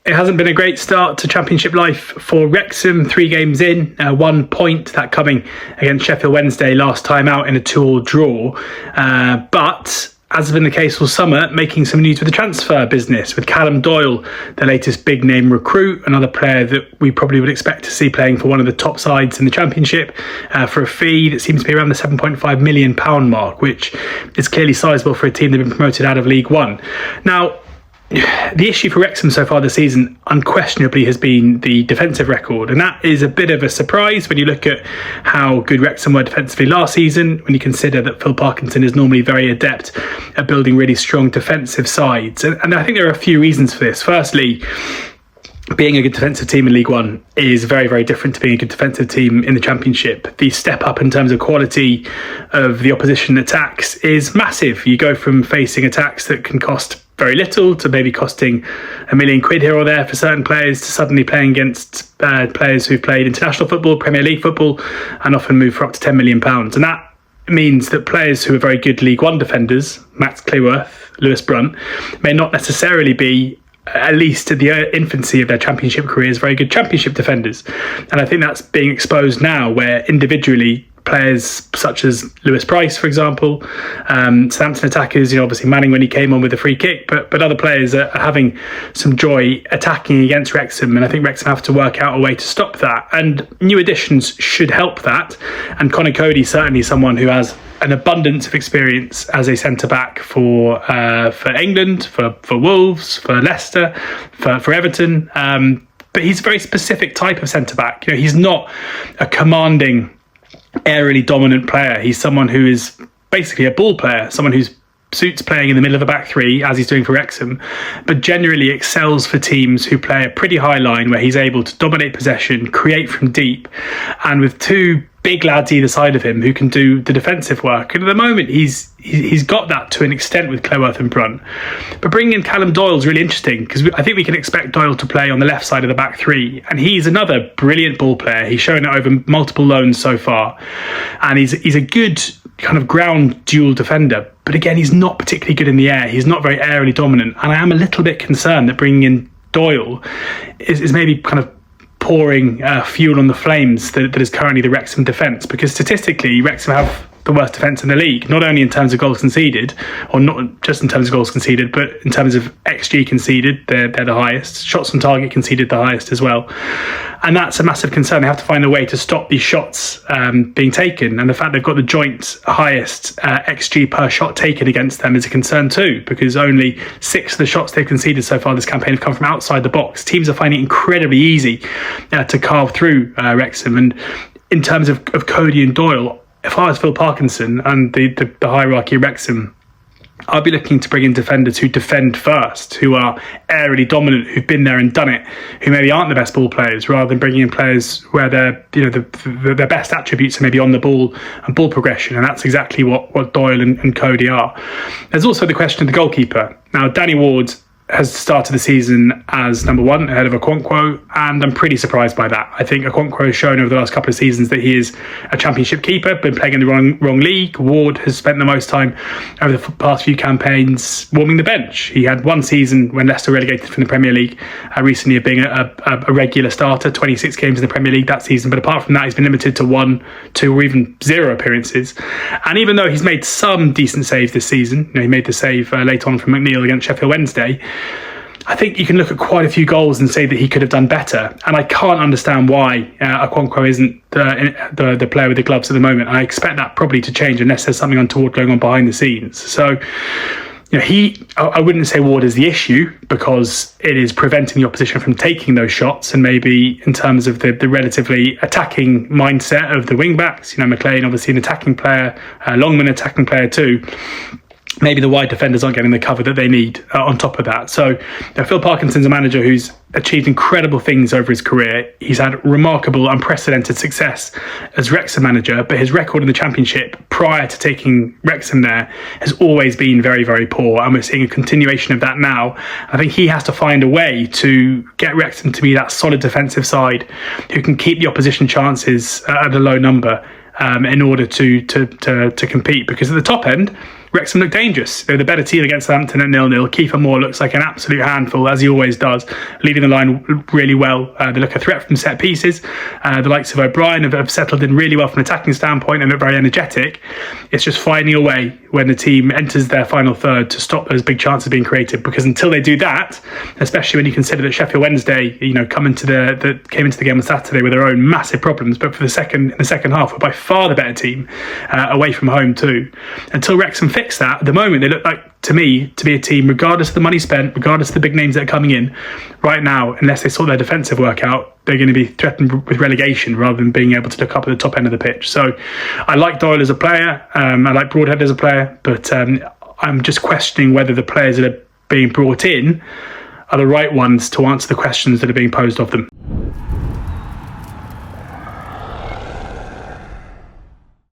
it hasn't been a great start to Championship life for Wrexham. 3 games in, 1 point, that coming against Sheffield Wednesday last time out in a 2-2 draw. But as has been the case all summer, making some news with the transfer business, with Callum Doyle, the latest big name recruit, another player that we probably would expect to see playing for one of the top sides in the Championship for a fee that seems to be around the £7.5 million mark, which is clearly sizable for a team that have been promoted out of League One. Now, the issue for Wrexham so far this season unquestionably has been the defensive record, and that is a bit of a surprise when you look at how good Wrexham were defensively last season, when you consider that Phil Parkinson is normally very adept at building really strong defensive sides. And I think there are a few reasons for this. Firstly, being a good defensive team in League One is very, very different to being a good defensive team in the Championship. The step up in terms of quality of the opposition attacks is massive. You go from facing attacks that can cost very little to maybe costing £1 million here or there for certain players, to suddenly playing against players who've played international football, Premier League football, and often move for up to £10 million. And that means that players who are very good League One defenders, Max Cleworth, Lewis Brunt, may not necessarily be, at least at the infancy of their Championship careers, very good Championship defenders. And I think that's being exposed now, where individually players such as Lewis Price, for example, Southampton attackers, obviously Manning when he came on with a free kick, but other players are having some joy attacking against Wrexham, and I think Wrexham have to work out a way to stop that, and new additions should help that. And Conor Coady certainly someone who has an abundance of experience as a centre-back for England, for Wolves, for Leicester, for Everton, but he's a very specific type of centre-back. He's not a commanding, aerially dominant player. He's someone who is basically a ball player, someone who suits playing in the middle of the back three, as he's doing for Wrexham, but generally excels for teams who play a pretty high line, where he's able to dominate possession, create from deep, and with 2 big lads either side of him who can do the defensive work. And at the moment, he's got that to an extent with Cleworth and Brunt. But bringing in Callum Doyle is really interesting, because I think we can expect Doyle to play on the left side of the back three, and he's another brilliant ball player. He's shown it over multiple loans so far, and he's a good kind of ground dual defender. But again, he's not particularly good in the air. He's not very aerially dominant, and I am a little bit concerned that bringing in Doyle is maybe kind of pouring fuel on the flames that is currently the Wrexham defence, because statistically Wrexham have the worst defence in the league, not only in terms of goals conceded, or not just in terms of goals conceded, but in terms of XG conceded, they're the highest. Shots on target conceded the highest as well. And that's a massive concern. They have to find a way to stop these shots being taken. And the fact they've got the joint highest XG per shot taken against them is a concern too, because only 6 of the shots they've conceded so far this campaign have come from outside the box. Teams are finding it incredibly easy to carve through Wrexham. And in terms of Coady and Doyle, if I was Phil Parkinson and the hierarchy of Wrexham, I'd be looking to bring in defenders who defend first, who are aerially dominant, who've been there and done it, who maybe aren't the best ball players, rather than bringing in players where their best attributes are maybe on the ball and ball progression. And that's exactly what Doyle and Coady are. There's also the question of the goalkeeper. Now, Danny Ward has started the season as number 1 ahead of Okonkwo, and I'm pretty surprised by that. I think Okonkwo has shown over the last couple of seasons that he is a Championship keeper, been playing in the wrong league. Ward has spent the most time over the past few campaigns warming the bench. He had 1 season when Leicester relegated from the Premier League recently of being a regular starter, 26 games in the Premier League that season, but apart from that he's been limited to 1, 2 or even 0 appearances. And even though he's made some decent saves this season, he made the save late on from McNeil against Sheffield Wednesday, I think you can look at quite a few goals and say that he could have done better. And I can't understand why Okonkwo isn't the player with the gloves at the moment. I expect that probably to change unless there's something untoward going on behind the scenes. So, I wouldn't say Ward is the issue, because it is preventing the opposition from taking those shots. And maybe in terms of the relatively attacking mindset of the wing-backs, McLean obviously an attacking player, Longman an attacking player too, maybe the wide defenders aren't getting the cover that they need on top of that. So Phil Parkinson's a manager who's achieved incredible things over his career. He's had remarkable, unprecedented success as Wrexham manager, but his record in the Championship prior to taking Wrexham there has always been very, very poor, and we're seeing a continuation of that now. I think he has to find a way to get Wrexham to be that solid defensive side who can keep the opposition chances at a low number in order to compete, because at the top end Wrexham look dangerous. They're the better team against Southampton at 0-0. Kiefer Moore looks like an absolute handful, as he always does, leading the line really well. They look a threat from set pieces. The likes of O'Brien have settled in really well from an attacking standpoint and look very energetic. It's just finding a way when the team enters their final third to stop those big chances being created, because until they do that, especially when you consider that Sheffield Wednesday, came into the game on Saturday with their own massive problems, but in the second half were by far the better team away from home too. Until Wrexham fix that, at the moment they look like, to me, to be a team, regardless of the money spent, regardless of the big names that are coming in right now, unless they sort their defensive work out, they're going to be threatened with relegation rather than being able to look up at the top end of the pitch. So I like Doyle as a player, I like Broadhead as a player, but I'm just questioning whether the players that are being brought in are the right ones to answer the questions that are being posed of them.